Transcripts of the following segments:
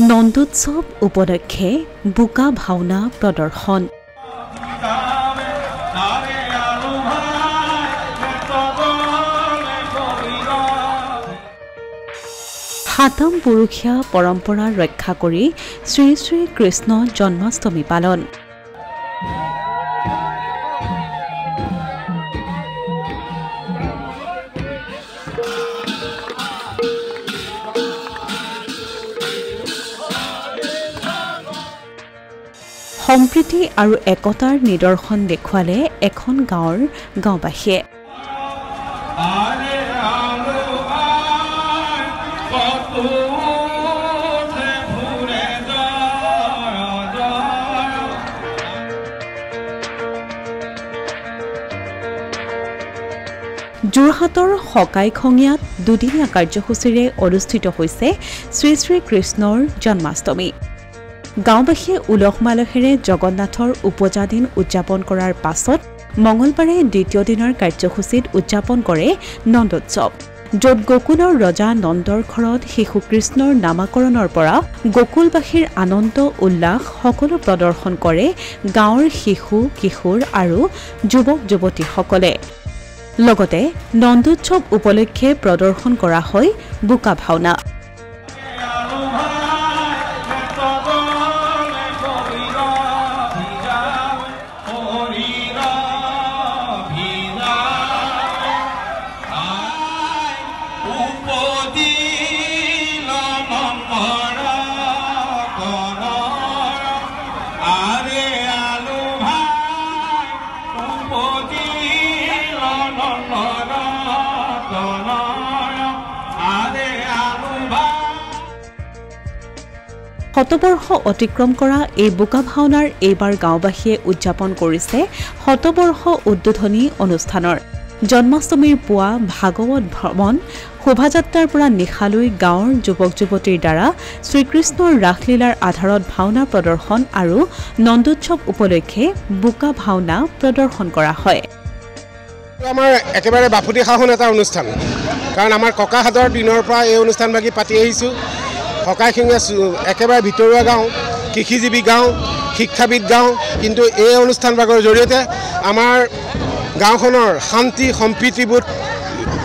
নন্দোৎসৱ উপলক্ষে বোকা ভাওনা প্ৰদৰ্শন। সাতম পুৰুষীয়া পৰম্পৰা ৰক্ষা কৰি শ্ৰী শ্ৰী কৃষ্ণ জন্মাষ্টমী পালন। সম্প্ৰীতি আৰু একতাৰ নিদৰ্শন দেখুৱালে এখন গাঁৱৰ গাঁওবাসীয়ে। যোৰহাটৰ সকাইখঙীয়াত দুদিনীয়া কাৰ্যসূচীৰে অনুষ্ঠিত হৈছে শ্ৰী শ্ৰী কৃষ্ণৰ জন্মাষ্টমী। গাঁওবাসীয়ে উলহ মালহেৰে জগন্নাথৰ উপজা দিন উদযাপন কৰাৰ পাছত মঙলবাৰে দ্বিতীয় দিনৰ কাৰ্যসূচীত উদযাপন কৰে নন্দোৎসৱ, য'ত গোকুলৰ ৰজা নন্দৰ ঘৰত শিশু কৃষ্ণৰ নামাকৰণৰ পৰা গোকুলবাসীৰ আনন্দ উল্লাস সকলো প্ৰদৰ্শন কৰে গাঁৱৰ শিশু কিশোৰ আৰু যুৱক যুৱতীসকলে। লগতে নন্দোৎসৱ উপলক্ষে প্ৰদৰ্শন কৰা হয় বোকা ভাওনা। শতবৰ্ষ অতিক্ৰম কৰা এই বোকা ভাওনাৰ এইবাৰ গাঁওবাসীয়ে উদযাপন কৰিছে শতবৰ্ষ উদ্বোধনী অনুষ্ঠানৰ। জন্মাষ্টমীৰ পুৱা ভাগৱত ভ্ৰমণ শোভাযাত্ৰাৰ পৰা নিশালৈ গাঁৱৰ যুৱক যুৱতীৰ দ্বাৰা শ্ৰীকৃষ্ণৰ ৰাসলীলাৰ আধাৰত ভাওনা প্ৰদৰ্শন আৰু নন্দোৎসৱ উপলক্ষে বোকা ভাওনা প্ৰদৰ্শন কৰা হয়। আমাৰ একেবাৰে বাপুতি সাহোন এটা অনুষ্ঠান, কাৰণ আমাৰ ককাহঁতৰ দিনৰ পৰা এই অনুষ্ঠানভাগি পাতি আহিছোঁ। সকাইখঙীয়া একেবাৰে ভিতৰুৱা গাঁও, কৃষিজীৱী গাঁও, শিক্ষাবিদ গাঁও, কিন্তু এই অনুষ্ঠানভাগৰ জৰিয়তে আমাৰ গাঁওখনৰ শান্তি সম্প্ৰীতিবোধ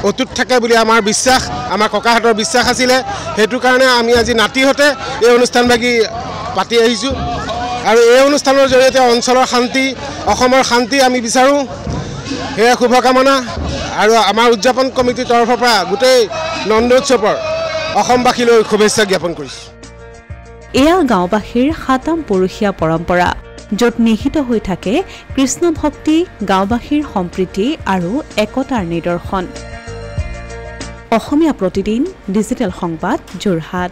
অটুট থাকে বুলি আমাৰ বিশ্বাস, আমাৰ ককাহঁতৰ বিশ্বাস আছিলে। সেইটো কাৰণে আমি আজি নাতিহঁতে এই অনুষ্ঠানভাগি পাতি আহিছোঁ আৰু এই অনুষ্ঠানৰ জৰিয়তে অঞ্চলৰ শান্তি, অসমৰ শান্তি আমি বিচাৰোঁ। সেয়া শুভকামনা আৰু আমাৰ উদযাপন কমিটিৰ তৰফৰ পৰা গোটেই নন্দোৎসৱৰ অসমবাসীলৈ শুভেচ্ছা জ্ঞাপন কৰিছোঁ। এয়া গাঁওবাসীৰ সাতম পুৰুষীয়া পৰম্পৰা, য'ত নিহিত হৈ থাকে কৃষ্ণ ভক্তি, গাঁওবাসীৰ সম্প্ৰীতি আৰু একতাৰ নিদৰ্শন। অসমীয়া প্ৰতিদিন ডিজিটেল সংবাদ, যোৰহাট।